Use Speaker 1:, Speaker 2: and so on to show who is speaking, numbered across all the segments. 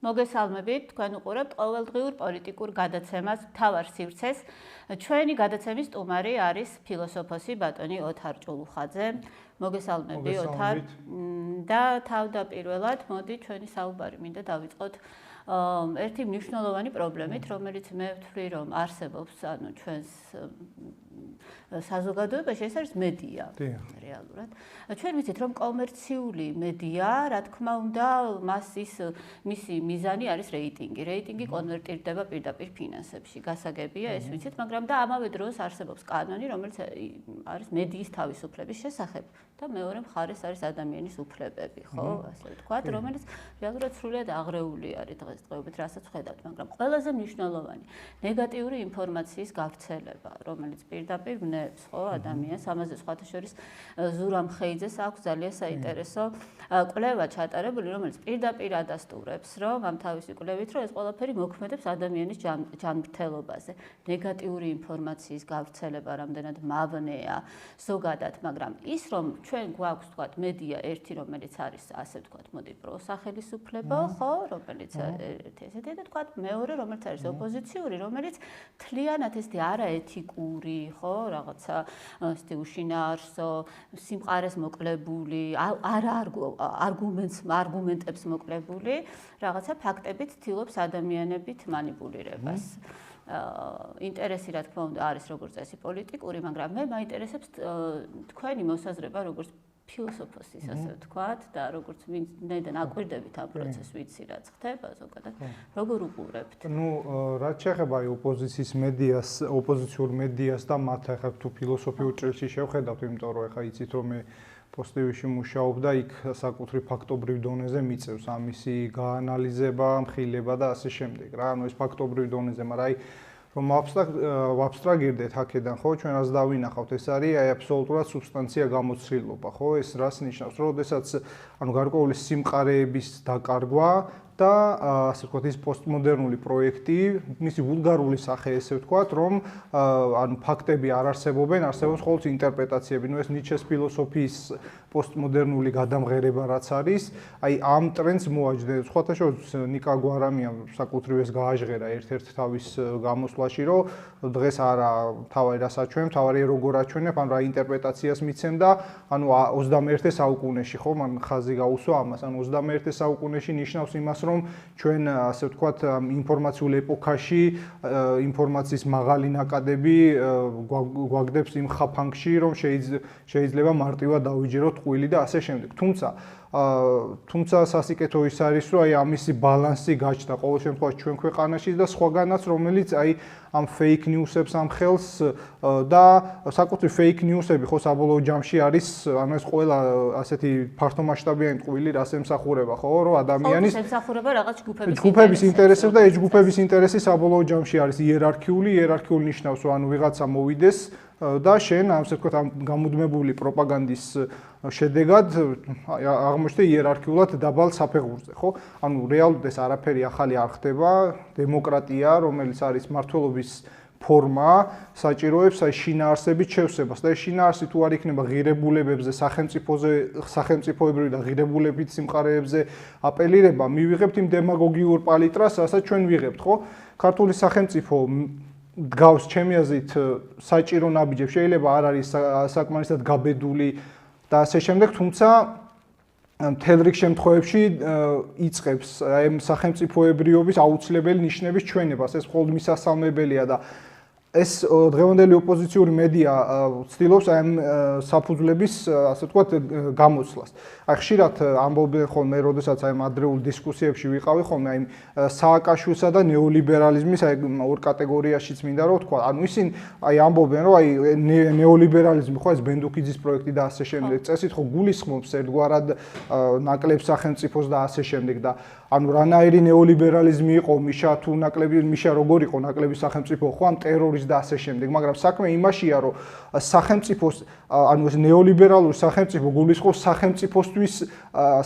Speaker 1: მოგესალმებით, თქვენ უყურებთ ყოველდღიურ პოლიტიკურ გადაცემას მთავარ სივრცეს. ჩვენი გადაცემის სტუმარი არის ფილოსოფოსი ბატონი ოთარ ჭულუხაძე. მოგესალმები ოთარ. და თავდაპირველად მოდი ჩვენი საუბარი მინდა დავიწყოთ ერთი მნიშვნელოვანი პრობლემით, რომელიც მე ვთვლი, რომ არსებობს ჩვენს საზოგადოებაში, ეს არის მედია რეალურად. ჩვენ ვიცით, რომ კომერციული მედია, რა თქმა უნდა, მისი მიზანი არის რეიტინგი. რეიტინგი კონვერტირდება პირდაპირ ფინანსებში. გასაგებია, ეს ვიცით, მაგრამ და ამავე დროს არსებობს კანონი, რომელიც არის მედიის თავისუფლების შესახებ და მეორე მხარეს არის ადამიანის უფლებები, ხო, ასე ვთქვათ, რომელიც რეალურად სრულიად აღრეული არის დღესდღეობით, რასაც ხედავთ, მაგრამ ყველაზე მნიშვნელოვანი ნეგატიური ინფორმაციის გავრცელება, რომელიც პირდაპირ ვნებს, ხო, ადამიანს, ამაზე სხვათა შორის ზურამ ხეიძეს აქვს ძალიან საინტერესო კვლევა ჩატარებული, რომელიც პირდაპირ ადასტურებს, რომ ამ თავისი კვლევით, რომ ეს ყველაფერი მოქმედებს ადამიანის ჯანმრთელობაზე. ნეგატიური ინფორმაციის გავრცელება რამდენად მავნეა ზოგადად, მაგრამ ის რომ ჩვენ გვაქვს თქვათ მედია ერთი, რომელიც არის ასე ვთქვათ, მოდი პროსახელისუფლებო, ხო, რომელიც ერთი ესეთი და თქვათ მეორე, რომელიც არის ოპოზიციური, რომელიც თლიანად ესეთი არაეთიკური, ხო, რაღაცა ესეთი უშინაარსო, სიმყარეს მოკლებული, არგუმენტებს მოკლებული, რაღაცა ფაქტებით ცდილობს ადამიანებით მანიპულირებას. ინტერესი რა თქმა უნდა არის როგორც წესი პოლიტიკური, მაგრამ მე მაინტერესებს თქვენი მოსაზრება როგორც ფილოსოფოსის, ასე ვთქვათ, და როგორც ვინმე აკვირდებით ამ პროცესს, ვიცი რაც ხდება ზოგადად, როგორ უყურებთ?
Speaker 2: რაც შეეხება ოპოზიციის მედიას, ოპოზიციურ მედიას და მათ ახლა თუ ფილოსოფიურ ჭრილში შევხედავთ, იმიტომ რომ ახლა იცით რომ მე პოსტივში მუშაობ და იქ საკუთრივ ფაქტობრივ დონეზე მიწევს ამისი გაანალიზება, მხილება და ასე შემდეგ რა. ანუ ეს ფაქტობრივ დონეზე, მაგრამ აი რომ ვაბსტრაგირდეთ აქედან, ხო, ჩვენ რაც დავინახავთ, ეს არის აი აბსოლუტურად სუბსტანცია გამოცდილობა, ხო, ეს რას ნიშნავს, რომ შესაძაც ანუ გარკვეული სიმყარეების დაკარგვა და ასე ვთქვათ, ის პოსტმოდერნული პროექტი, მისი ვულგარული სახე, ესე ვთქვათ, რომ ანუ ფაქტები არ არსებობენ, არსებობს მხოლოდ ინტერპრეტაციები. ნუ ეს ნიჩეს ფილოსოფიის პოსტმოდერნული გადამღერება რაც არის, აი ამ ტრენდს მოაჯდა. სხვათა შორის ნიკა გვარამია საკუთრივ ეს გააჟღერა ერთ-ერთ თავის გამოსვლაში, რომ დღეს არა თავი რას აჩვენებ, თავი როგორ აჩვენებ, ან რა ინტერპრეტაციას მიცემ და ანუ 21 საუკუნეში, ხო, მან ხაზი გაუსვა ამას, ანუ 21 საუკუნეში ნიშნავს იმას, რომ ჩვენ ასე ვთქვათ ინფორმაციულ ეპოქაში ინფორმაციის მაღალი ნაკადები გვაგდებს იმ ხაფანგში, რომ შეიძლება მარტივად დავიჯეროთ ყვილი და ასე შემდეგ. თუმცა სასიკეთო ის არის, რომ აი ამისი ბალანსი გაჩნდა ყოველ შემთხვევაში ჩვენ ქვეყანაში და სხვაგანაც, რომელიც აი ამ fake news-ებს ამხელს და საკუთრივ fake news-ები ხო საბოლოო ჯამში არის, ანუ ეს ყველა ასეთი ფართომასშტაბიანი ტყუილი რას ემსახურება, ხო, რომ ადამიანის
Speaker 1: ემსახურება რაღაც
Speaker 2: ჯგუფების ინტერესებს და ეს ჯგუფების ინტერესი საბოლოო ჯამში არის იერარქიული ნიშნავს, რომ ანუ ვიღაცა მოვიდეს და შენ ასე ვთქვათ ამ გამუდმებული პროპაგანდის შედეგად აღმოჩნდა იერარქიულად დაბალ საფეხურზე, ხო? ანუ რეალურად ეს არაფერი ახალი არ ხდება, დემოკრატია, რომელიც არის მმართველობის ფორმა, საჭიროებს აი შინაარსებით შევსებას და ეს შინაარსი თუ არ იქნება ღირებულებებზე, სახელმწიფოებრივი და ღირებულებით სიმყარეებზე აპელირება, მივიღებთ იმ დემაგოგიურ პალიტრას, რასაც ჩვენ ვიღებთ, ხო? ქართული სახელმწიფო დგავს ჩემი აზრით საჭირო ნაბიჯებს, შეიძლება არ არის საკმარისად გაბედული და ასე შემდეგ, თუმცა მთელ რიგ შემთხვევებში იწყებს აი სახელმწიფოებრიობის აუცილებელი ნიშნების ჩვენებას, ეს მხოლოდ მისასალმებელია და ეს დღევანდელი ოპოზიციური მედია ცდილობს აი ამ საფუძვლების, ასე ვთქვათ, გამოცვლას. აი ხშირად ამბობენ ხოლმე, როდესაც აი ადრეულ დისკუსიებში ვიყავი ხოლმე აი სააკაშვილსა და ნეოლიბერალიზმის აი ორ კატეგორიაშიც მინდა რომ ვთქვა. ანუ ისინი აი ამბობენ, რომ აი ნეოლიბერალიზმი ხო ეს ბენდუქიძის პროექტი და ასე შემდეგ. წესით ხო გულისხმობს ერთგვარად ნაკლებ სახელმწიფოს და ასე შემდეგ და ანუ რანაირი ნეოლიბერალიზმი იყო, მიშა როგორ იყო ნაკლები სახელმწიფო ხო ამ ტერორის და ასე შემდეგ, მაგრამ საქმე იმაშია, რომ სახელმწიფოს ანუ ეს ნეოლიბერალური სახელმწიფო გულისხმობს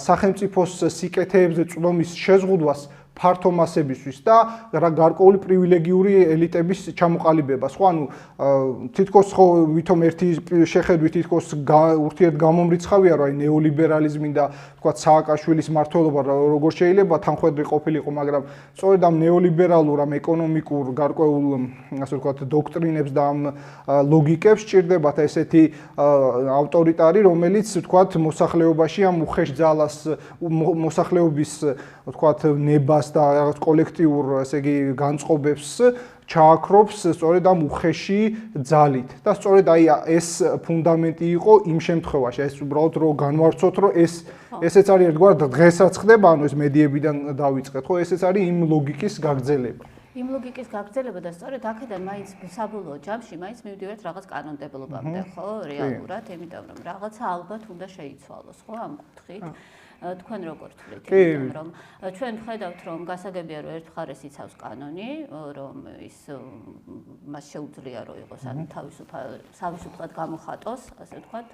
Speaker 2: სახელმწიფოს სიკეთეებზე წვდომის შეზღუდვას ფართო მასებისთვის და გარკვეული პრივილეგიური ელიტების ჩამოყალიბებას. ხო, ანუ თითქოს ხო ვითომ ერთი შეხედვით თითქოს ურთიერთგამომრიცხავია, რომ აი ნეოლიბერალიზმი და თქვა სააკაშვილის მმართველობა როგორ შეიძლება თანხვედრი ყოფილიყო, მაგრამ სწორედ ამ ნეოლიბერალურ ამ ეკონომიკურ გარკვეულ ასე ვთქვათ დოქტრინებს და ამ ლოგიკებს სჭირდებათ ესეთი ავტორიტარი, რომელიც ვთქვათ მოსახლეობაში ამ უხეშ ძალას მოსახლეობის ვთქვათ ნებას და რაღაც კოლექტიურ ესე იგი განწყობებს ჩააქრობს სწორედ ამ უხეში ძალით და სწორედ აი ეს ფუნდამენტი იყო იმ შემთხვევაში ეს უბრალოდ რომ განვარცოთ რომ ესეც არის ერთგვარ დღესაც ხდება ანუ ეს მედიებიდან დავიწყეთ ხო ესეც არის იმ ლოგიკის გაგრძელება
Speaker 1: იმ ლოგიკის გაგრძელება და სწორედ აქედან მაინც საბოლოო ჯამში მაინც მივდივართ რაღაც კანონმდებლობამდე ხო რეალურად იმიტომ რომ რაღაცა ალბათ უნდა შეიცვალოს ხო ამ კუთხით თქვენ როგორ თვლით იმიტომ რომ ჩვენ ვხედავთ რომ გასაგებია რომ ერთ მხარეს იცავს კანონი რომ ის მას შეუძლია რომ იყოს ან თავისუფლად გამოხატოს ასე ვთქვათ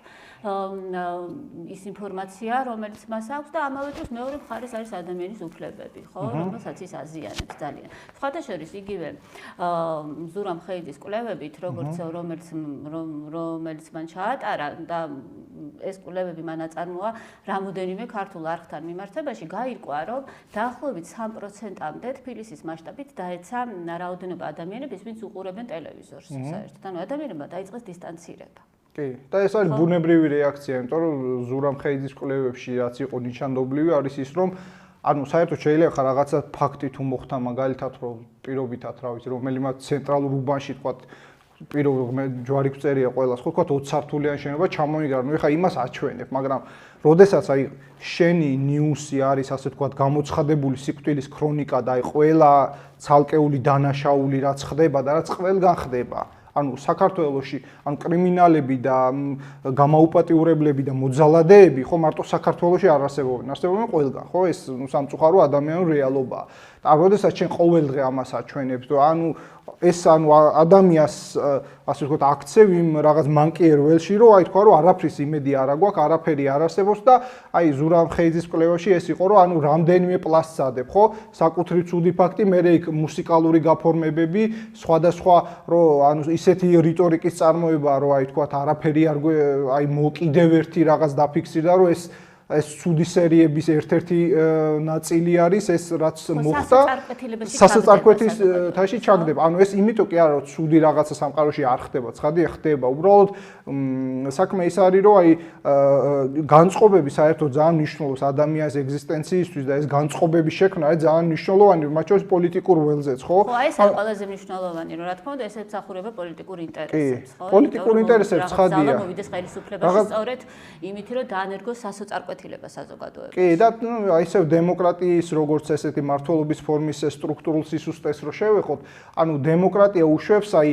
Speaker 1: ის ინფორმაცია რომელიც მას აქვს და ამავე დროს მეორე მხარეს არის ადამიანის უფლებები ხო რომელსაც ის აზიანებს ძალიან სხვათა შორის იგივე ზურამ ხეიძის კვლევებით როგორც რომელიც მან ჩაატარა და ეს კვლევები მან აწარმოა რამოდენიმე ქართულ არხთან მიმართებაში გაირკვა რომ დაახლოებით 3%-მდე თბილისის მასშტაბით დაეცა რაოდენობა ადამიანების ვინც უყურებენ ტელევიზორს საერთოდ ანუ ადამიანებმა დაიწყეს დისტანცირება
Speaker 2: კი და ეს არის ბუნებრივი რეაქცია იმიტომ რომ ზურამ ხეიძის კვლევებში რაც იყო ნიშანდობლივი არის ის რომ ანუ საერთოდ შეიძლება ხა რაღაცა ფაქტი თუ მოხდა მაგალითად რომ პირობითად რა ვიცი რომელიმე ცენტრალურ უბანში თქვა ჯვარი გწერია ყველას ხო თქვა 20 სართულიანი შენობა ჩამოიგარნო ეხა იმას აჩვენებ მაგრამ როდესაც აი შენი ნიუსი არის ასე თქვა გამოცხადებული სიკვდილის ქრონიკა და აი ყველა ცალკეული დანაშაული რაც ხდება და რაც ყველგან ხდება ანუ საქართველოში ანუ კრიმინალები და გამაუპატიურებლები და მოძალადეები ხო მარტო საქართველოში არ არსებობენ არსებობენ ყველგან ხო ეს სამწუხარო ადამიანური რეალობაა და როდესაც ჩვენ ყოველდღე ამას აჩვენებთ ანუ ეს ანუ ადამიანს ასე ვთქვათ აქცევ იმ რაღაც მანკიერ ველში რომ აი თქვა რომ არაფრის იმედი არ აგვაქვს არაფერი არ არსებობს და აი ზურამ ხეიძის კვლევაში ეს იყო რომ ანუ რამდენიმე პლასტს ადებ ხო საკუთრივ ცუდი ფაქტი მე იქ მუსიკალური გაფორმებები სხვადასხვა რომ ანუ ისეთი რიტორიკის წარმოება რომ აი თქვა არაფერი არ აი კიდევ ერთი რაღაც დაფიქსირდა რომ ეს ცუდი სერიების ერთ-ერთი ნაწილი არის ეს რაც მოხდა სასწარკვეთის თაში ჩაგდება. ანუ ეს იმიტომ კი არა რომ ცუდი რაღაცა სამყაროში არ ხდება, ცხადია ხდება. უბრალოდ საქმე ის არის რომ აი განწყობები საერთოდ ძალიან მნიშვნელოვანია ადამიანის ეგზისტენციისთვის და ეს განწყობების შექმნა არის ძალიან მნიშვნელოვანი, მათ შორის პოლიტიკურ ველზეც, ხო?
Speaker 1: ხო, აი ეს არის ყველაზე მნიშვნელოვანი, რომ რა თქმა უნდა ეს ემსახურება პოლიტიკურ ინტერესებს, ხო?
Speaker 2: პოლიტიკურ ინტერესებს ცხადია.
Speaker 1: მოვიდეს ხელისუფლებაში სწორედ იმით რომ დაანერგოს სასოწარკვეთილება საზოგადოებას.
Speaker 2: კი, და აი ისევ დემოკრატიის როგორც ესეთი მართლობის ფორმის სტრუქტურულ სისუსტეს რო შევეხოთ, ანუ დემოკრატია უშვებს აი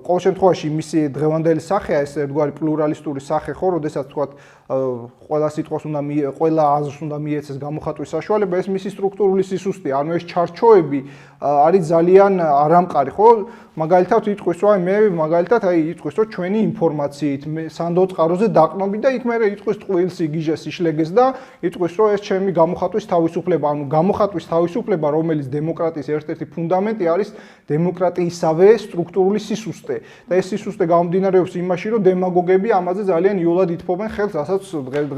Speaker 2: ყოველ შემთხვევაში მისი დღევანდელი სახეა ეს ერთგვარი პლურალისტური სახე ხო, როდესაც თქვათ ყველა სიტყვას უნდა ყველა აზრს უნდა მიეცეს გამოხატვის საშუალება, ეს მისი სტრუქტურული სისუსტეა. ანუ ეს ჩარჩოები არის ძალიან არამყარი, ხო? მაგალითად იტყვის, რომ მე მაგალითად აი იტყვის, რომ ჩვენი ინფორმაციით მე სანდო წყაროზე დაყნობი და იქ მე იტყვის ტყუილს იგიჟეს იშლეგეს და იტყვის, რომ ეს ჩემი გამოხატვის თავისუფლება, ანუ გამოხატვის თავისუფლება, რომელიც დემოკრატიის ერთ-ერთი ფუნდამენტი არის დემოკრატიისავე სტრუქტურული სისუსტე. და ეს სისუსტე გამომდინარეობს იმაში, რომ დემაგოგები ამაზე ძალიან იოლად ითფობენ ხელს, რასაც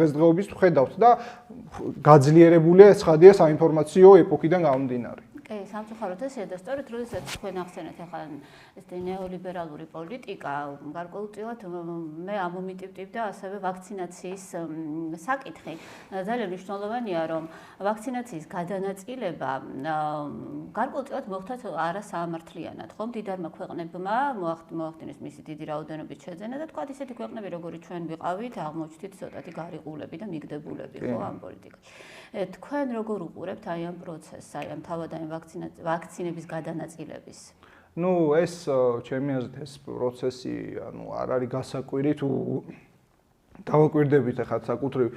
Speaker 2: დღესდღეობით ვხედავთ და გაძლიერებულია ცხადია საინფორმაციო ეპოქიდან გამომდინარე.
Speaker 1: კი, სამწუხაროდ ესეა და სწორედ როდესაც თქვენ ახსენეთ ახლა ეს ნეოლიბერალური პოლიტიკა, გარკვეულწილად მე ამომიტივტივ და ასევე ვაქცინაციის საკითხი. ძალიან მნიშვნელოვანია, რომ ვაქცინაციის გადანაწილება გარკვეულწილად მოხდა არასაამართლიანად, ხო? მდიდარმა ქვეყნებმა მოახდინეს მისი დიდი რაოდენობის შეძენა და თქვა ისეთი ქვეყნები, როგორიც ჩვენ ვიყავით, აღმოჩნდით ცოტათი გარიყულები და მიგდებულები, ხო, ამ პოლიტიკაში. თქვენ როგორ უყურებთ აი ამ პროცესს, აი ამ თავად აი ვაქცინების გადანაწილების?
Speaker 2: ნუ ეს ჩემი აზრით ეს პროცესი ანუ არ არის გასაკვირი თუ დავაკვირდებით ახლა საკუთრივ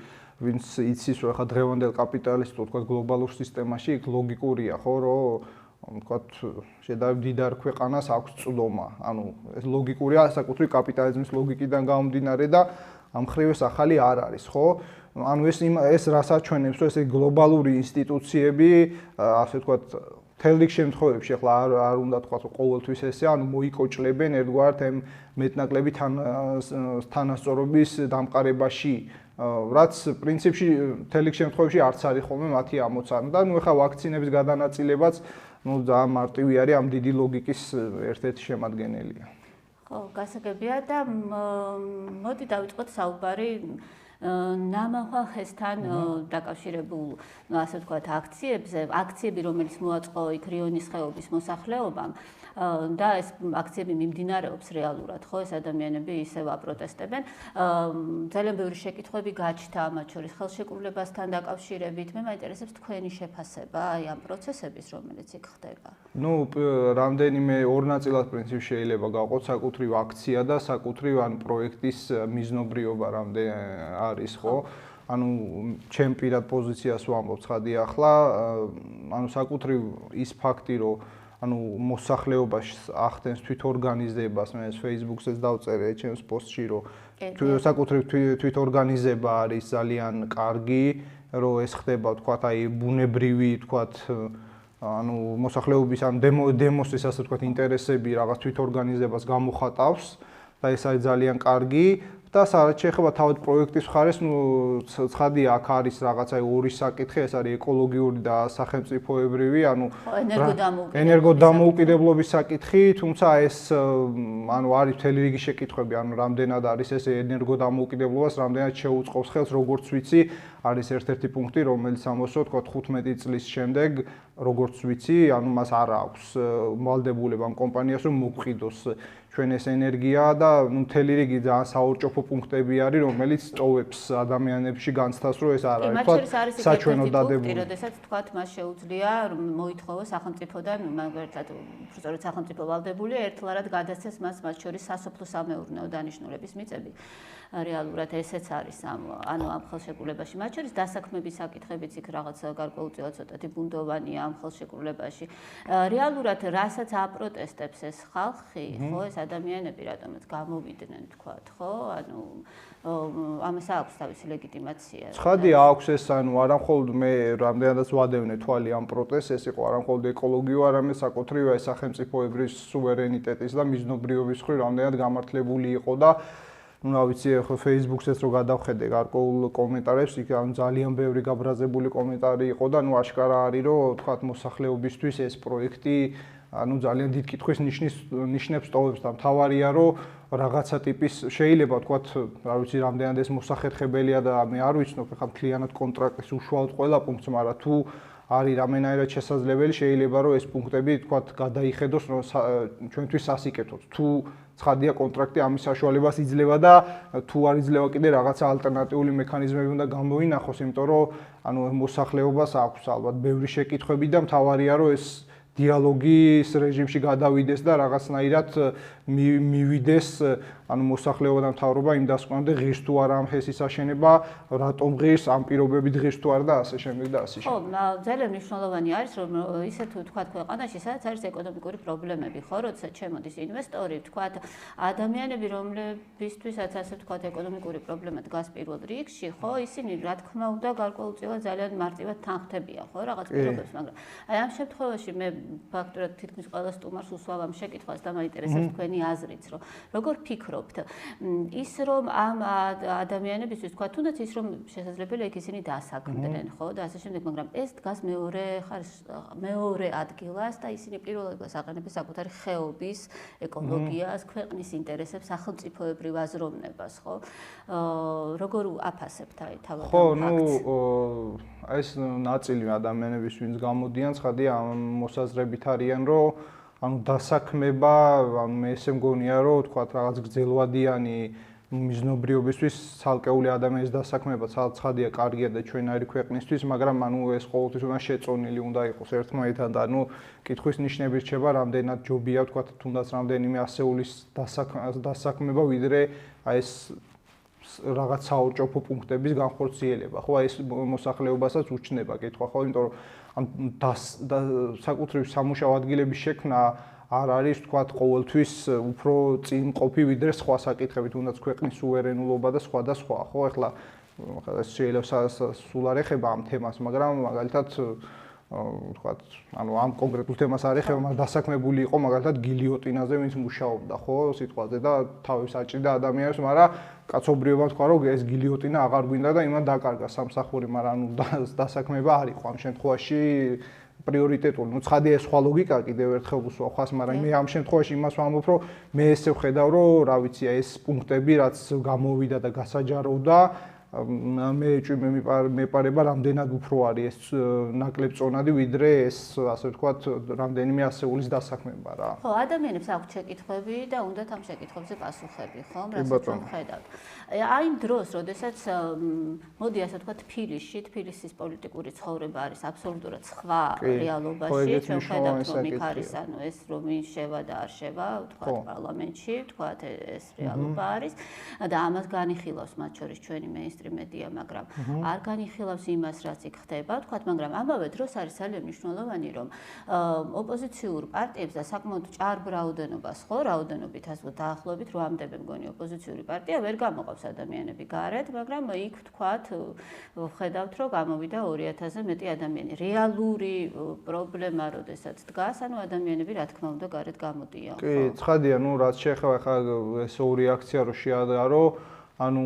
Speaker 2: ვინც იცის რომ ახლა დღევანდელ კაპიტალისტურ თქვა გლობალურ სისტემაში იქ ლოგიკურია ხო რომ თქვა შედარებით დიდარ ქვეყანას აქვს წვდომა ანუ ეს ლოგიკურია საკუთრივ კაპიტალიზმის ლოგიკიდან გამომდინარე და ამ მხრივ ეს ახალი არ არის, ხო? ანუ ეს რასაც ჩვენებს, რომ ესე გლობალური ინსტიტუციები, ასე ვთქვათ, მთელ რიგ შემთხვევებში ახლა არ უნდა თქვა, რომ ყოველთვის ესე, ანუ მოიკოჭლებენ ერთგვარად ამ მეტნაკლები თანასწორობის დამყარებაში, რაც პრინციპში მთელ რიგ შემთხვევებში არც არის ხოლმე მათი ამოცანა და ნუ ეხა ვაქცინების გადანაწილებაც ნუ ძალიან მარტივი არის ამ დიდი ლოგიკის ერთ-ერთი შემადგენელია.
Speaker 1: ხო, გასაგებია და მოდი დავიწყოთ საუბარი ნამახვახესთან დაკავშირებულ, ასე ვთქვათ, აქციები, რომელიც მოაწყო იქ რიონის ხეობის მოსახლეობამ და ეს აქციები მიმდინარეობს რეალურად, ხო, ეს ადამიანები ისევ აპროტესტებენ. ძალიან ბევრი შეკითხვები გაჩნდა მათ შორის ხელშეკრულებასთან დაკავშირებით. მე მაინტერესებს თქვენი შეფასება აი ამ პროცესების, რომელიც იქ ხდება.
Speaker 2: ნუ რამდენიმე ორ ნაწილად პრინციპში შეიძლება გავყოთ საკუთრივ აქცია და საკუთრივ ან პროექტის მიზნობრიობა რამდენი არის, ხო? ანუ ჩემ პირად პოზიციას ვამბობ ცხადია ახლა, ანუ საკუთრივ ის ფაქტი, რომ ანუ მოსახლეობაში ახდენს თვითორგანიზებას, მე ეს Facebook-ზეც დავწერე ჩემს პოსტში, რომ საკუთრივ თვითორგანიზება არის ძალიან კარგი, რომ ეს ხდება, თქვათ, აი ბუნებრივი, თქვათ, ანუ მოსახლეობის ან დემოსის, ასე ვთქვათ, ინტერესები რაღაც თვითორგანიზებას გამოხატავს და ეს არის ძალიან კარგი. და სადაც შეეხება თავად პროექტის მხარეს, ნუ ცხადია, აქ არის რაღაცა ორი საკითხი, ეს არის ეკოლოგიური და სახელმწიფოებრივი, ანუ ენერგოდამოუკიდებლობის საკითხი, თუმცა ეს ანუ არის მთელი რიგი შეკითხვები, ანუ რამდენად არის ეს ენერგოდამოუკიდებლობას, რამდენად შეუწყობს ხელს, როგორც ვიცი, არის ერთ-ერთი პუნქტი, რომელიც ამოსო, თქვა 15 წლის შემდეგ, როგორც ვიცი, ანუ მას არ აქვს ვალდებულება ამ კომპანიას, რომ მოყიდოს ჩვენ ეს ენერგია და ნუ მთელი რიგი ძალიან საორჭოფო პუნქტები არის, რომელიც ტოვებს ადამიანებში განცდას, რომ ეს არ არის თქვა საჩვენო დადებული.
Speaker 1: როდესაც თქვა მას შეუძლია მოითხოვოს სახელმწიფოდან, მაგალითად, უბრალოდ სახელმწიფო ვალდებულია ერთლარად გადასცეს მას მათ შორის სასოფლო-სამეურნეო დანიშნულების მიწები. რეალურად ესეც არის ანუ ამ ხელშეკრულებაში. მათ შორის დასაქმების საკითხებიც იქ რაღაც გარკვეულწილად ცოტათი ბუნდოვანია ამ ხელშეკრულებაში. რეალურად რასაც აპროტესტებს ეს ხალხი, ხო, ეს ადამიანები რატომაც გამოვიდნენ, თქვათ, ხო? ანუ ამას აქვს თავისი ლეგიტიმაცია.
Speaker 2: ცხადია აქვს ეს, ანუ არა მხოლოდ მე რამდენადაც ვადევნე თვალი ამ პროტესტს, ეს იყო არა მხოლოდ ეკოლოგიო, არამედ საკუთრივ ეს სახელმწიფოებრივი სუვერენიტეტის და მიზნობრიობის მხრივ რამდენად გამართლებული იყო და ну, რა ვიცი, ხო Facebook-საც რო გადავხედე გარკვეულ კომენტარებს, იქ ანუ ძალიან ბევრი გაბრაზებული კომენტარი იყო და ну აშკარა არის, რომ თქვათ მოსახლეობისთვის ეს პროექტი ანუ ძალიან დიდ კითხვის ნიშნებს ტოვებს და მთავარია, რომ რაღაცა ტიპის შეიძლება თქვათ, რა ვიცი, რამდენად ეს მოსახერხებელია და მე არ ვიცნობ, ხა მთლიანად კონტრაქტის უშუალოდ ყველა პუნქტს, მაგრამ თუ არის რამენაირად შესაძლებელი, შეიძლება რომ ეს პუნქტები თქვათ გადაიხედოს, რომ ჩვენთვის სასიკეთოდ. თუ ცხადია კონტრაქტი ამის საშუალებას იძლევა და თუ არ იძლევა კიდე რაღაცა ალტერნატიული მექანიზმები უნდა გამოვინახოს, იმიტომ რომ ანუ მოსახლეობას აქვს ალბათ ბევრი შეკითხვები და მთავარია რომ ეს დიალოგის რეჟიმში გადავიდეს და რაღაცნაირად მივიდეს ანუ მოსახლეობა და მთავრობა იმ დასკვნამდე ღირს თუ არა ამ ჰესის აშენება, რატომ ღირს, ამ პირობებით ღირს თუ არა და ასე შემდეგ და ასე შემდეგ.
Speaker 1: ხო, ძალიან მნიშვნელოვანი არის, რომ ისე თუ თქვათ ქვეყანაში, სადაც არის ეკონომიკური პრობლემები, ხო, როცა ჩემოდის ინვესტორი, თქვათ, ადამიანები, რომლებისთვისაც ასე თქვათ, ეკონომიკური პრობლემა დგას პირველ რიგში, ხო, ისინი რა თქმა უნდა გარკვეულწილად ძალიან მარტივად თანხმდებიან, ხო, რაღაც პირობებს, მაგრამ აი ამ შემთხვევაში მე ფაქტურად თითქმის ყველა სტუმარს უსვამ ამ შეკითხვას და მაინტერესებს თქვენი აზრიც, რომ როგორ ფიქრობთ, ის რომ ამ ადამიანებისთვის თქვა, თუნდაც ის რომ შესაძლებელია იქ ისინი დასაქმდნენ, ხო, და ასე შემდეგ, მაგრამ ეს დგას მეორე ადგილას და ისინი პირველობას აყენებენ საკუთარი ხეობის, ეკოლოგიას, ქვეყნის ინტერესებს, სახელმწიფოებრივ აზროვნებას, ხო? როგორ აფასებთ აი თავად?
Speaker 2: ხო, ნუ ეს ნაწილი ადამიანების ვინც გამოდიან, ცხადია ამ მოსაზრებით არიან, რომ ანუ დასაქმება, ანუ მე ესე მგონია, რომ თქვათ რაღაც გრძელვადიანი მიზნობრიობისთვის ცალკეული ადამიანის დასაქმება ცხადია კარგია და ჩვენაირი ქვეყნისთვის, მაგრამ ანუ ეს ყოველთვის უნდა შეწონილი უნდა იყოს ერთმანეთთან და ანუ კითხვის ნიშნები რჩება, რამდენად ჯობია თქვათ თუნდაც რამდენიმე ასეულის დასაქმება, ვიდრე აი ეს რაღაც საორჭოფო პუნქტების განხორციელება. ხო, ეს მოსახლეობასაც უჩნდება კითხვა, ხო, იმიტომ რომ ამ საკუთრივ სამუშაო ადგილების შექმნა არ არის თქვათ ყოველთვის უფრო წინ ყოფი ვიდრე სხვა საკითხები, თუნდაც ქვეყნის სუვერენულობა და სხვა და სხვა, ხო? ეხლა შეიძლება სულ არ ეხება ამ თემას, მაგრამ მაგალითად თქვათ, ანუ ამ კონკრეტულ თემას არ ეხება, მაგრამ დასაქმებული იყო მაგალითად გილიოტინაზე, ვინც მუშაობდა, ხო, სიტყვაზე და თავის აჭრიდა ადამიანებს, მაგრამ კაცობრიობა თქვა, რომ ეს გილიოტინა აღარ გვინდა და იმან დაკარგა სამსახური, მაგრამ ანუ დასაქმება არ იყო ამ შემთხვევაში პრიორიტეტული. ნუ ცხადია ეს სხვა ლოგიკა კიდევ ერთხელ ვუსვა ხას, მაგრამ მე ამ შემთხვევაში იმას ვამბობ, რომ მე ესე ვხედავ, რომ რა ვიცი, ეს პუნქტები რაც გამოვიდა და გასაჯაროვდა მეპარება რამდენად უფრო არის ეს ნაკლებ წონადი ვიდრე ეს ასე ვთქვათ რამდენიმე ასეულის დასაქმება რა.
Speaker 1: ხო, ადამიანებს აქვთ შეკითხვები და უნდათ ამ შეკითხვებზე პასუხები, ხომ? რასაც ვხედავთ. აი იმ დროს, როდესაც მოდი ასე ვთქვათ თბილისის პოლიტიკური ცხოვრება არის აბსოლუტურად სხვა რეალობაში, ჩვენ ვხედავთ რომ იქ არის ანუ ეს რომ შევა და არ შევა, ვთქვათ პარლამენტში, ვთქვათ ეს რეალობა არის და ამას განიხილავს მათ შორის ჩვენი მედია, მაგრამ არ განიხილავს იმას, რაც იქ ხდება, ვთქვათ, მაგრამ ამავე დროს არის ძალიან მნიშვნელოვანი, რომ ოპოზიციურ პარტიებს და საკმაოდ ჭარბ რაოდენობას, ხო, რაოდენობით ასე დაახლოებით 8-მდე მგონი ოპოზიციური პარტია ვერ გამოყავს ადამიანები გარეთ, მაგრამ იქ ვთქვათ, ვხედავთ, რომ გამოვიდა 2000-ზე მეტი ადამიანი. რეალური პრობლემა, როდესაც დგას, ანუ ადამიანები რა თქმა უნდა გარეთ გამოდიან.
Speaker 2: კი, ცხადია, ნუ რაც შეეხება ხა ეს ორი აქცია რო შეადარო ანუ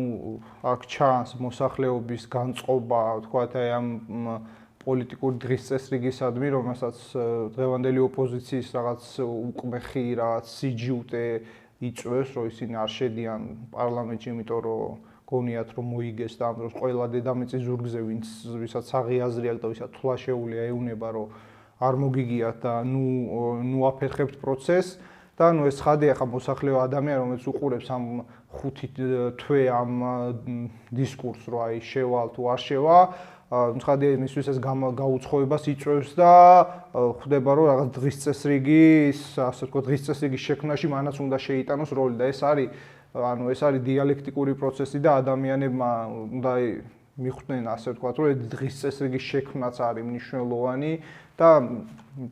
Speaker 2: აქ ჩანს მოსახლეობის განწყობა, თქვათ აი ამ პოლიტიკური დღის წესრიგისადმი, რომელსაც დღევანდელი ოპოზიციის რაღაც უკმეხი, რაღაც სიჯუტე იწვევს, რომ ისინი არ შედიან პარლამენტში, იმიტომ რომ გონიათ რომ მოიგეს და ამ დროს ყველა დედამიწის ზურგზე ვისაც საღი აზრი აქვს და ვისაც თვლა შეუულია ეუნება რომ არ მოგიგიათ და ნუ აფერხებთ პროცესს და ნუ ეს ხადია ხა მოსახლეო ადამიანი რომელიც უყურებს ამ 5 თვე ამ დისკურსს რომ აი შევალ თუ არ შევა ხადია იმისთვის ეს გაუცხოებას იწვევს და ხვდება რომ რაღაც დღის წესრიგის ასე ვთქვათ დღის წესრიგის შექმნაში მანაც უნდა შეიტანოს როლი და ეს არის დიალექტიკური პროცესი და ადამიანებმა უნდა მიხვდნენ ასე ვთქვათ რომ დღის წესრიგის შექმნაც არის მნიშვნელოვანი და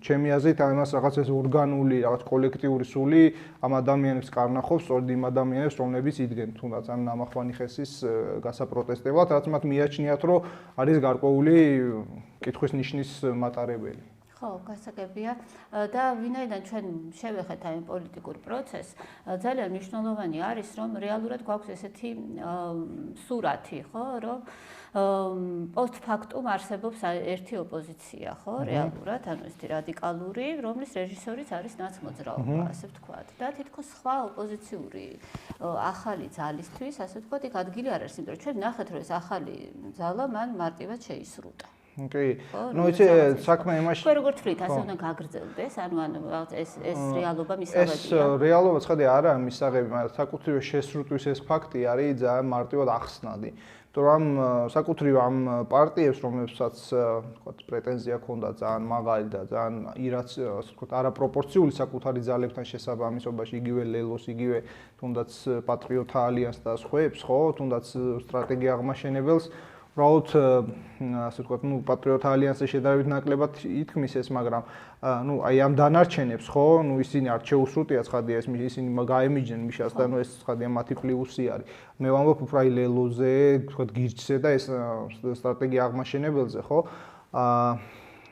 Speaker 2: ჩემი აზრით ამას რაღაც ეს ორგანული, რაღაც კოლექტიური სული ამ ადამიანებს კარნახობს, სწორედ იმ ადამიანებს, რომლებიც იდგენ თუნდაც ამ ნამახვანი ხესის გასაპროტესტებლად, რაც მათ მიაჩნიათ, რომ არის გარკვეული კითხვის ნიშნის მატარებელი.
Speaker 1: ხო, გასაგებია და ვინაიდან ჩვენ შევეხეთ აი პოლიტიკურ პროცესს, ძალიან მნიშვნელოვანი არის, რომ რეალურად გვაქვს ესეთი სურათი, ხო, რომ პოსტფაქტუმ არსებობს ერთი ოპოზიცია, ხო, რეალურად, ანუ ესეთი რადიკალური, რომლის რეჟისორიც არის ნაცმოძრაობა, ასე ვთქვათ. და თითქოს სხვა ოპოზიციური ახალი ძალისთვის, ასე ვთქვათ, იქ ადგილი არ არის, იმიტომ რომ ჩვენ ნახეთ, რომ ეს ახალი ძალა მან მარტივად შეისრულა.
Speaker 2: კი. ნუ იცი საქმე იმაში.
Speaker 1: ხო, როგორ თვლით, ასე უნდა გაგრძელდეს, ანუ ეს რეალობა მისაღებია.
Speaker 2: ეს რეალობა ცხადია არა მისაღები, მაგრამ საკუთრივ შესრულთვის ეს ფაქტი არის ძალიან მარტივად ახსნადი. რომ საკუთრივ ამ პარტიებს, რომლებსაც ვთქვათ, პრეტენზია ჰქონდა ძალიან მაღალი და ძალიან ასე ვთქვათ, არაპროპორციული საკუთარი ძალებთან შესაბამისობაში, იგივე ლელოს, იგივე თუნდაც პატრიოტთა ალიანსს და სხვებს, ხო, თუნდაც სტრატეგია აღმაშენებელს უბრალოდ ასე ვთქვათ, პატრიოტთა ალიანსზე შედარებით ნაკლებად ითქმის ეს, მაგრამ აი ამ დანარჩენებს, ხო, ისინი არ შეუსრუტია ცხადია ეს ისინი გაემიჯნენ მიშას და ეს ცხადია მათი პლუსი არის. მე ვამბობ უფრო აი ლელოზე, ვთქვათ, გირჩზე და ეს სტრატეგია აღმაშენებელზე, ხო?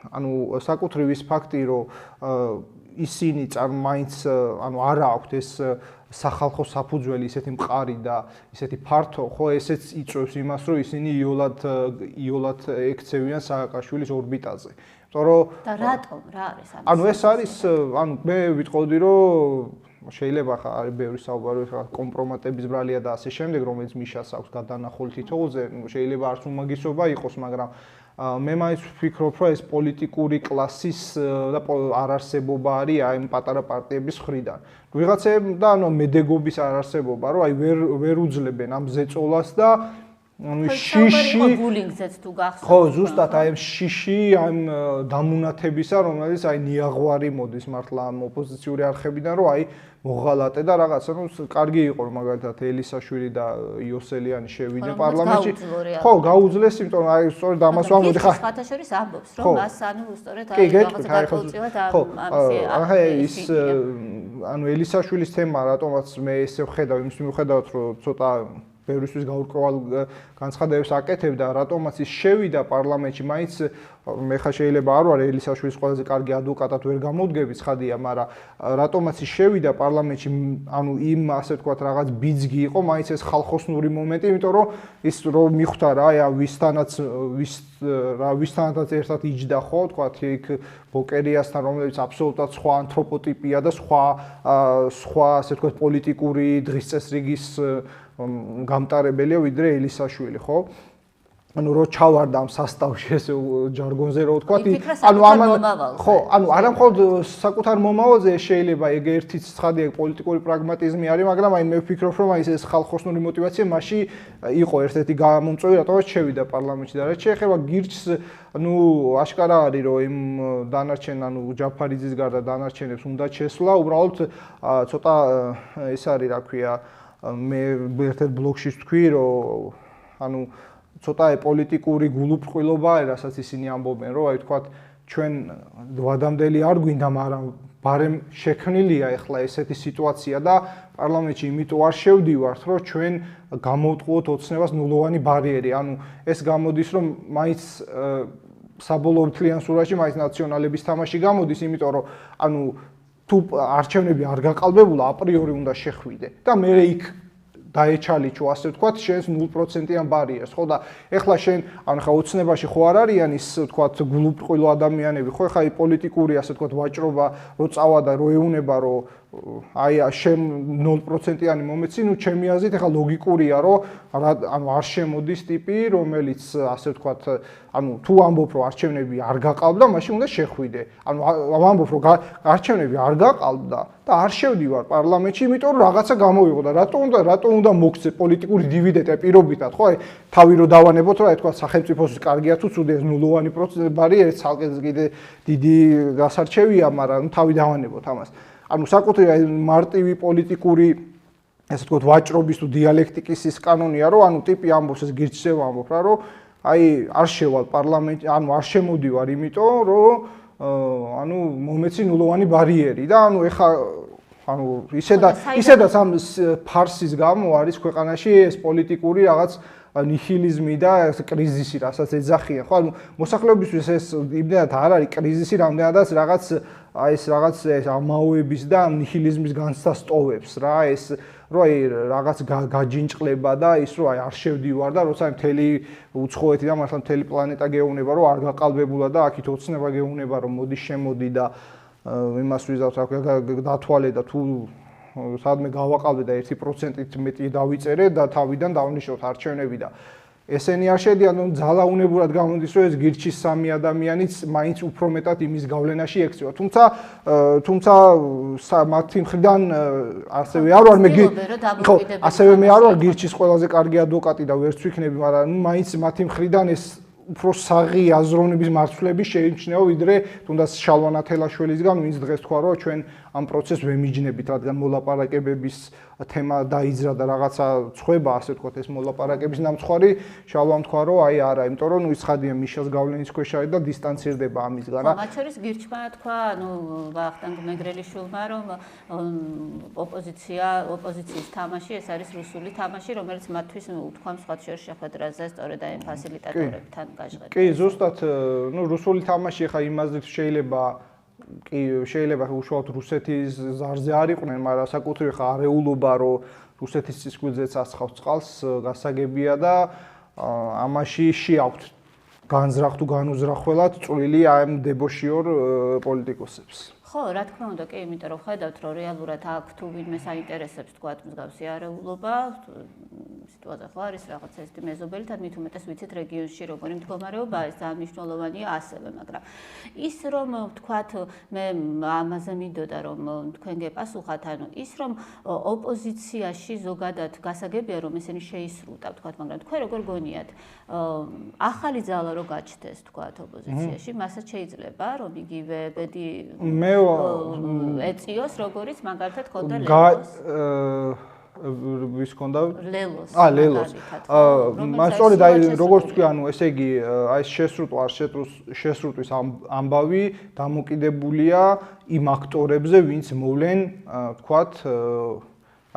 Speaker 2: ანუ საკუთრივ ის ფაქტი, რომ ისინი მაინც არა აქვთ ეს სახალხო საფუძველი ისეთი მყარი და ისეთი ფართო, ხო, ესეც იწვევს იმას, რომ ისინი იოლად ექცევიან სააკაშვილის ორბიტაზე.
Speaker 1: და რატომ? რა არის ამის?
Speaker 2: ანუ ეს არის, მე ვიტყოდი, რომ შეიძლება ხა არის ბევრი საუბარი ხა კომპრომატების ბრალია და ასე შემდეგ, რომელიც მიშას აქვს გადანახული თითოეულზე, შეიძლება არც უმაგისობა იყოს, მაგრამ მე მაინც ვფიქრობ, რომ ეს პოლიტიკური კლასის და არარსებობა არის აი ამ პატარა პარტიების მხრიდან. ვიღაცები და მედეგობის არარსებობა, რომ აი ვერ უძლებენ ამ ზეწოლას და ანუ შიში
Speaker 1: ბულინგზეც თუ გახსოვთ.
Speaker 2: ხო, ზუსტად აი ამ შიში, ამ დამუნათებისა, რომელიც აი ნიაღვარი მოდის მართლა ამ ოპოზიციური არხებიდან, რომ აი მოღალატე და რაღაცა, ну, კარგი იყო რომ მაგალითად ელისაშვილი და იოსელიანი შევიდნენ პარლამენტში. ხო, გაუძლეს, იმიტომ რომ აი სწორედ ამას ვამბობდი ხა.
Speaker 1: ხათაშორის ამბობს, რომ მას ანუ სწორედ აი რაღაცა გარკვეულწილად
Speaker 2: ამისი ის ანუ ელისაშვილის თემა რატომაც მე ესე ვხედავ, იმის მიუხედავად რომ ცოტა ბევრისთვის გაურკვეველ განცხადებებს აკეთებდა, რატომაც ის შევიდა პარლამენტში, მაინც მე ხა შეიძლება არ ვარ ელისაშვილის ყველაზე კარგი ადვოკატად ვერ გამოვდგები ცხადია, მაგრამ რატომაც ის შევიდა პარლამენტში, ანუ იმ ასე ვთქვათ რაღაც ბიძგი იყო, მაინც ეს ხალხოსნური მომენტი, იმიტომ რომ ის რომ მიხვდა რა, აი ვისთანაც ერთად იჯდა ხო, ვთქვათ იქ ბოკერიასთან, რომელიც აბსოლუტურად სხვა ანთროპოტიპია და სხვა ასე ვთქვათ პოლიტიკური დღის წესრიგის გამტარებელია ვიდრე ელისაშვილი, ხო? ანუ რო ჩავარდა ამ სასტავში ესე ჯარგონზე რო ვთქვათ, ანუ ამან ხო, ანუ არა მხოლოდ საკუთარ მომავალზე შეიძლება ეგ ერთიც ცხადია პოლიტიკური პრაგმატიზმი არის, მაგრამ აი მე ვფიქრობ, რომ აი ეს ხალხოსნური мотиваცია მასში იყო ერთ-ერთი გამომწვევი, რატომაც შევიდა პარლამენტში და რაც შეეხება გირჩს, ну, აშკარა არის, რომ იმ დანარჩენ, ანუ ჯაფარიძის გარდა დანარჩენებს უნდა შესვლა, უბრალოდ ცოტა ეს არის, რა ქვია, მე ერთ-ერთ ბლოგში ვთქვი, რომ ანუ ცოტა პოლიტიკური გულუბრყვილობაა, რასაც ისინი ამბობენ, რომ აი ვთქვათ, ჩვენ ვადამდელი არ გვინდა, მაგრამ ბარემ შექმნილია ახლა ესეთი სიტუაცია და პარლამენტში იმიტომ არ შევდივართ, რომ ჩვენ გამოვტყუოთ ოცნებას ნულოვანი ბარიერი. ანუ ეს გამოდის, რომ მაინც საბოლოო მთლიან სურათში მაინც ნაციონალების თამაში გამოდის, იმიტომ რომ ანუ თუ არჩევნები არ გაყალბებულა, აპრიორი უნდა შეხვიდე და მე იქ დაეჩალიჩო, ასე ვთქვათ, შენს 0%-იან ბარიერს, ხო და ეხლა შენ, ანუ ხა ოცნებაში ხო არ არიან ის, ვთქვათ, გულუბრყვილო ადამიანები, ხო, ხა პოლიტიკური, ასე ვთქვათ, ვაჭრობა რო წავა და რო ეუნება, რომ აი შენ 0%-იანი მომეცი, ну, ჩემი აზრით, ეხლა ლოგიკურია, რომ ანუ არ შემოდის ტიპი, რომელიც, ასე ვთქვათ, ანუ თუ ამბობ, რომ არჩევნები არ გაყალბდა, მაშინ უნდა შეხვიდე. ანუ ამბობ, რომ არჩევნები არ გაყალბდა და არ შევდივარ პარლამენტში, იმიტომ რომ რაღაცა გამოვიღო და რატო უნდა მოგცე პოლიტიკური დივიდენდი პირობითად, ხო? აი თავი რო დავანებოთ, რა თქვა, სახელმწიფოს კარგია თუ ცუდია, ნულოვანი ბარიერი, ცალკე კიდე დიდი გასარჩევია, მაგრამ თავი დავანებოთ ამას. ანუ საკუთრივ მარტივი პოლიტიკური ესე ვთქვათ ვაჭრობის თუ დიალექტიკის ის კანონია, რომ ანუ ტიპი ამბობს ეს გირჩევ ამბობ რა, რომ აი არ შევალ პარლამენტში, ანუ არ შემოდივარ, იმიტომ რომ ანუ მომეცი ნულოვანი ბარიერი და ანუ ეხა ანუ ისედაც ამ ფარსის გამო არის ქვეყანაში ეს პოლიტიკური რაღაც ნიჰილიზმი და კრიზისი, რასაც ეძახიან, ხო? ანუ მოსახლეობისთვის ეს იმდენად არ არის კრიზისი, რამდენადაც რაღაც აი ეს რაღაც ამაოების და ნიჰილიზმის განცდა სტოვებს რა, ეს რომ აი რაღაც გაჯინჭყლება და ის რომ აი არ შევდივარ და როცა მთელი უცხოეთი და მართლა მთელი პლანეტა გეუბნება რომ არ გაყალბებულა და აქით ოცნება გეუბნება რომ მოდი შემოდი და იმას ვიზავთ რა ქვია დათვალე და თუ სადმე გავაყალბე და 1%-ით მეტი დავიწერე და თავიდან დავნიშნოთ არჩევნები და ესენი არ შედიან, ძალაუნებურად გამოდის, რომ ეს გირჩის სამი ადამიანიც მაინც უფრო მეტად იმის გავლენაში ექცევა. თუმცა მათი მხრიდან ასევე არ ვარ მე ასევე მე არ ვარ გირჩის ყველაზე კარგი ადვოკატი და ვერც ვიქნები, მაგრამ მაინც მათი მხრიდან ეს უფრო საღი აზროვნების მარცვლები შეიმჩნევა, ვიდრე თუნდაც შალვა ნათელაშვილისგან, ვინც დღეს თქვა, რომ ჩვენ ამ პროცესს ვემიჯნებით, რადგან მოლაპარაკებების თემა დაიძრა და რაღაცა წვება, ასე ვთქვათ, ეს მოლაპარაკების ნამცხვარი, შალვამ თქვა, რომ აი არა, იმიტომ რომ ის ხადია მიშას გავლენის ქვეშ არის და დისტანცირდება ამისგან.
Speaker 1: მათ შორის გირჩმა თქვა, ვახტანგ მეგრელიშვილმა, რომ ოპოზიციის თამაში ეს არის რუსული თამაში, რომელიც მათთვის უთქვამს სხვა შორის შეხვედრაზე სწორედ აი ფასილიტატორებთან გაჟღერდა.
Speaker 2: კი, ზუსტად, რუსული თამაში ხა იმაზე შეიძლება უშუალოდ რუსეთის ზარზე არ იყვნენ, მაგრამ საკუთრივ ხა არეულობა, რომ რუსეთის სისხლძეც ასხავს წყალს, გასაგებია და ამაში შეაქვთ განზრახ თუ განუზრახველად წვლილი ამ დებოშიორ პოლიტიკოსებს.
Speaker 1: ხო, რა თქმა უნდა, კი, იმიტომ რომ ხედავთ, რომ რეალურად აქ თუ ვინმე საინტერესებს თქვათ მსგავსი არეულობა, სიტუაცია ხო არის რაღაცა ეს მეზობელთან მით უმეტეს ვიცით რეგიონში როგორი მდგომარეობაა ეს ძალიან მნიშვნელოვანია ასევე მაგრამ ის რომ ვთქვათ მე ამაზე მინდოდა რომ თქვენ გეპასუხათ ანუ ის რომ ოპოზიციაში ზოგადად გასაგებია რომ ესენი შეისრულდა ვთქვათ მაგრამ თქვენ როგორ გონიათ ახალი ძალა რო გაჩნდეს ვთქვათ ოპოზიციაში მასაც შეიძლება რომ იგივე ბედი
Speaker 2: მე
Speaker 1: ეწიოს როგორც მაგალითად ქონდა ლელოს
Speaker 2: ვის ქონდა?
Speaker 1: ლელოს.
Speaker 2: ლელოს. მას სწორედ აი როგორც თქვი, ანუ ესე იგი აი შესრუტვის ამბავი დამოკიდებულია იმ აქტორებზე, ვინც მოვლენ, ვთქვათ,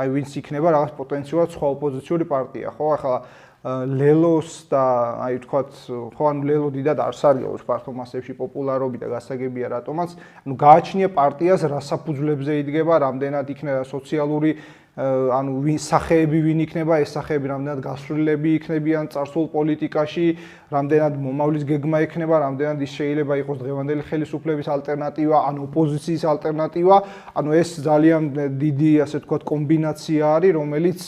Speaker 2: აი ვინც იქნება რაღაც პოტენციურად სხვა ოპოზიციური პარტია, ხო? ახლა ლელოს და აი ვთქვათ, ხო ანუ ლელო დიდად არ სარგებლობს ფართო მასებში პოპულარობით და გასაგებია რატომაც, ანუ გააჩნია პარტიას რა საფუძვლებზე იდგება, რამდენად იქნება სოციალური ანუ სახეები ვინ იქნება, ეს სახეები რამდენად გასვლილები იქნებიან წარსულ პოლიტიკაში, რამდენად მომავლის გეგმა იქნება, რამდენად ის შეიძლება იყოს დღევანდელი ხელისუფლების ალტერნატივა, ან ოპოზიციის ალტერნატივა, ანუ ეს ძალიან დიდი, ასე ვთქვათ, კომბინაცია არის, რომელიც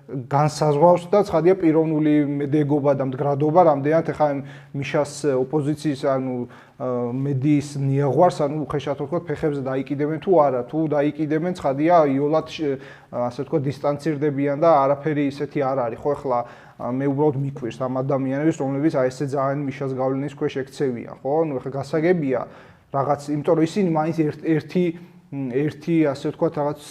Speaker 2: განსაზღვრავს და ცხადია პიროვნული მედეგობა და მდგრადობა, რამდენად ახლა მიშას ოპოზიციის ანუ მედიის ნიაღვარს, ანუ უხეშად ვთქვათ, ფეხებზე დაიკიდებენ თუ არა, თუ დაიკიდებენ, ცხადია, იოლად ასე ვთქვათ, დისტანცირდებიან და არაფერი ისეთი არ არის. ხო, ახლა მე უბრალოდ მიკვირს ამ ადამიანებს, რომლებიც აი ესე ძალიან მიშას გავლენის ქვეშ ექცევიან, ხო? ნუ ახლა გასაგებია რაღაც, იმიტომ რომ ისინი მაინც ერთი ასე ვთქვათ, რაღაც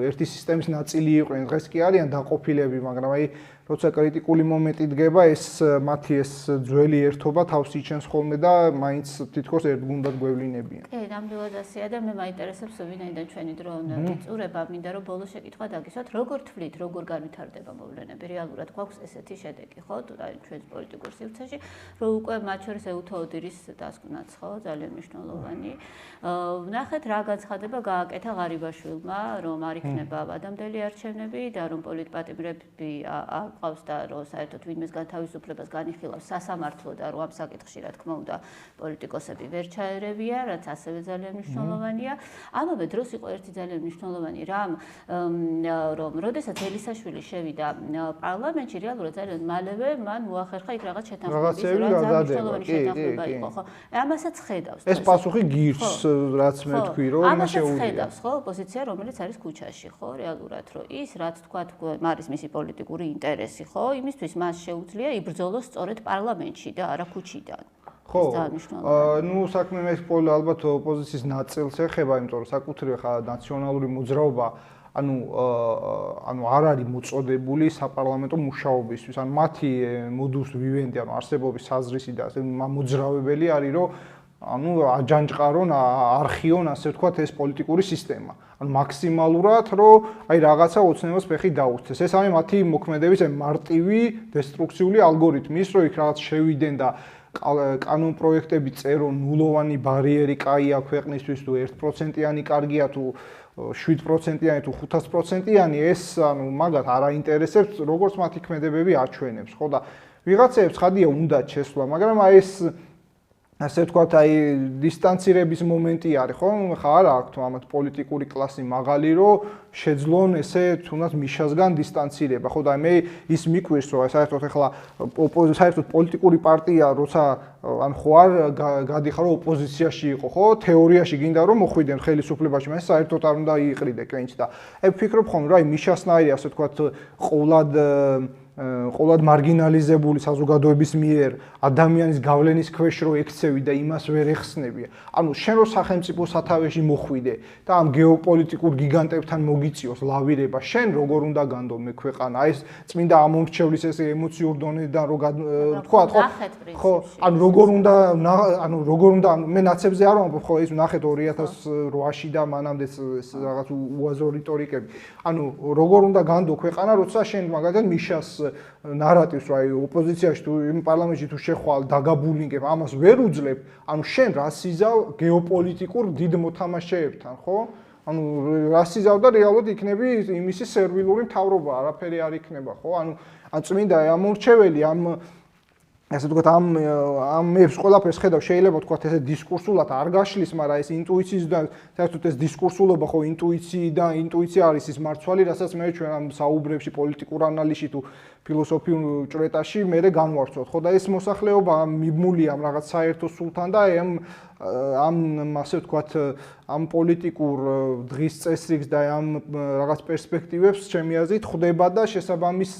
Speaker 2: ერთი სისტემის ნაწილი იყვნენ, დღეს კი არიან დაყოფილები, მაგრამ აი როცა კრიტიკული მომენტი დგება, ეს მათი ეს ძველი ერთობა თავს იჩენს ხოლმე და მაინც თითქოს ერთგუნდად გვევლინებიან.
Speaker 1: კი, ნამდვილად ასეა და მე მაინტერესებს ვინაიდან ჩვენი დრო იწურება, მინდა რომ ბოლოს შეკითხვა დაგისვათ, როგორ თვლით, როგორ განვითარდება მოვლენები? რეალურად გვაქვს ესეთი შედეგი, ხო? აი ჩვენს პოლიტიკურ სივრცეში, რომ უკვე მათ შორის ეუთოოდირის დასკვნაც, ხო, ძალიან მნიშვნელოვანი. ვნახეთ რა განცხადება გააკეთა ღარიბაშვილმა, რომ არ იქნება ადამდელი არჩევნები და რომ პოლიტპატიმრები ყავს და რომ საერთოდ ვინმეს განთავისუფლებას განიხილავს სასამართლო და რომ ამ საკითხში რა თქმა უნდა პოლიტიკოსები ვერ ჩაერევია, რაც ასევე ძალიან მნიშვნელოვანია. ამავე დროს იყო ერთი ძალიან მნიშვნელოვანი რამ, რომ როდესაც ელისაშვილი შევიდა პარლამენტში, რეალურად ძალიან მალევე მან მოახერხა იქ რაღაც შეთანხმების მნიშვნელოვანი შეთანხმება იყო, ხო? ამასაც ხედავს.
Speaker 2: ეს პასუხი გირს, რაც მე თქვი, რომ იმას შეუძლია.
Speaker 1: ხედავს, ხო, ოპოზიცია, რომელიც არის ქუჩაში, ხო, რეალურად, რომ ის რაც თქვათ, არის მისი პოლიტიკური ინტერესი, ხო, იმისთვის მას შეუძლია იბრძოლოს სწორედ პარლამენტში და არა ქუჩიდან.
Speaker 2: ხო, ნუ საქმე მე ალბათ ოპოზიციის ნაწილს ეხება, იმიტომ რომ საკუთრივ ხა ნაციონალური მოძრაობა ანუ არ არის მოწოდებული საპარლამენტო მუშაობისთვის, ანუ მათი modus vivendi, ანუ არსებობის საზრისი და მოძრავებელი არის, რომ ანუ აჯანჯყარონ, არხიონ, ასე ვთქვათ, ეს პოლიტიკური სისტემა. ანუ მაქსიმალურად, რომ აი რაღაცა ოცნებას ფეხი დაუწეს. ეს არის მათი მოქმედების მარტივი დესტრუქციული ალგორითმი, ის რომ იქ რაღაც შევიდენ და კანონ პროექტები წერონ, ნულოვანი ბარიერი კაია ქვეყნისთვის, თუ 1%-იანი კარგია, თუ 7%-იანი, თუ 500%-იანი, ეს ანუ მაგათ არ აინტერესებს, როგორც მათი ქმედებები აჩვენებს, ხო და ვიღაცებს ხადია უნდა შესვლა, მაგრამ აი ეს ასე ვთქვათ, აი დისტანცირების მომენტი არის, ხო? ხა არა აქვს ამათ პოლიტიკური კლასი მაღალი, რომ შეძლონ ესე თუნდაც მიშასგან დისტანცირება, ხო და მე ის მიკვირს, რომ საერთოდ ახლა საერთოდ პოლიტიკური პარტია, როცა ან ხო არ გადიხარო ოპოზიციაში იყო, ხო? თეორიაში გინდა რომ მოხვიდენ ხელისუფლებაში, მაგრამ საერთოდ არ უნდა იყრიდე კენჭ და აი ვფიქრობ ხოლმე, რომ აი მიშასნაირი, ასე ვთქვათ, ყოვლად მარგინალიზებული საზოგადოების მიერ ადამიანის გავლენის ქვეშ რო ექცევი და იმას ვერ ეხსნები. ანუ შენ რო სახელმწიფო სათავეში მოხვიდე და ამ გეოპოლიტიკურ გიგანტებთან მოგიწიოს ლავირება, შენ როგორ უნდა განდომე ქვეყანა? აი ეს წმინდა ამომრჩევლის ეს ემოციურ დონედან რო თქვა, ხო? ანუ როგორ უნდა მე ნაცებზე არ ვამბობ, ხო, ეს ნახეთ 2008-ში და მანამდე რაღაც უაზრო რიტორიკები. ანუ როგორ უნდა განდო ქვეყანა, როცა შენ მაგალითად მიშას ნარატივს, რომ აი ოპოზიციაში თუ იმ პარლამენტში თუ შეხვალ დაგაბულინგებ, ამას ვერ უძლებ, ანუ შენ რას იზავ გეოპოლიტიკურ დიდ მოთამაშეებთან, ხო? ანუ რას იზავ და რეალურად იქნები იმისი სერვილური მთავრობა, არაფერი არ იქნება, ხო? ანუ წმინდა ამორჩეველი ამ ასე ვთქვათ, ამ მეებს ყველაფერს ხედავ, შეიძლება ვთქვათ, ესე დისკურსულად არ გაშლის, მაგრამ ეს ინტუიციის და საერთოდ ეს დისკურსულობა ხო ინტუიცია არის ის მარცვალი, რასაც მე ჩვენ ამ საუბრებში, პოლიტიკურ ანალიზში თუ ფილოსოფიურ ჭრეტაში მე განვარცოთ. ხო და ეს მოსახლეობა მიბმულია ამ რაღაც საერთო სულთან და ამ ასე ვთქვათ, ამ პოლიტიკურ დღის წესრიგს და ამ რაღაც პერსპექტივებს ჩემი აზრით ხვდება და შესაბამის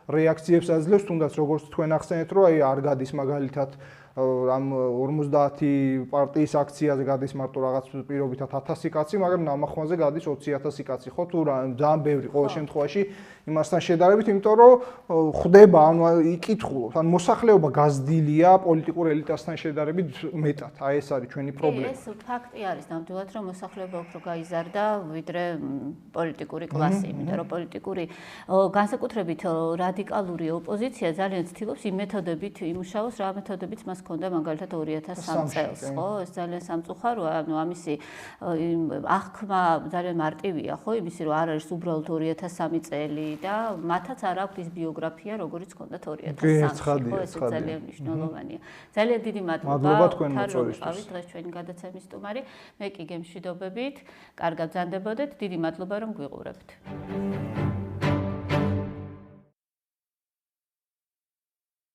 Speaker 2: რეაქციებს აძლევს, თუნდაც როგორც თქვენ ახსენეთ, რომ აი არ გადის მაგალითად ამ 50 პარტიის აქციაზე გადის მარტო რაღაც პირობითად 1000 კაცი, მაგრამ ნამახვანზე გადის 20000 კაცი, ხო თუ რა ძალიან ბევრი ყოველ შემთხვევაში იმასთან შედარებით, იმიტომ რომ ხვდება, ანუ იკითხულობთ, ან მოსახლეობა გაზრდილია პოლიტიკურ ელიტასთან შედარებით მეტად. აი ეს არის ჩვენი პრობლემა.
Speaker 1: ეს ფაქტი არის ნამდვილად, რომ მოსახლეობა უფრო გაიზარდა ვიდრე პოლიტიკური კლასი, იმიტომ რომ პოლიტიკური განსაკუთრებით რადიკალური ოპოზიცია ძალიან ცდილობს იმ მეთოდებით იმუშაოს, რა მეთოდებით მას ჰქონდა მაგალითად 2003 წელს, ხო? ეს ძალიან სამწუხაროა, ანუ ამისი აღქმა ძალიან მარტივია, ხო? იმისი რომ არ არის უბრალოდ 2003 წელი და მათაც არ აქვს ის ბიოგრაფია, როგორიც ჰქონდათ 2003 წელს. ხო, ეს ძალიან მნიშვნელოვანია. ძალიან დიდი მადლობა თქვენ მოწვევისთვის. დღეს ჩვენი გადაცემის სტუმარი, მე კი გემშვიდობებით, კარგად ბრძანდებოდეთ, დიდი მადლობა რომ გვიყურებთ.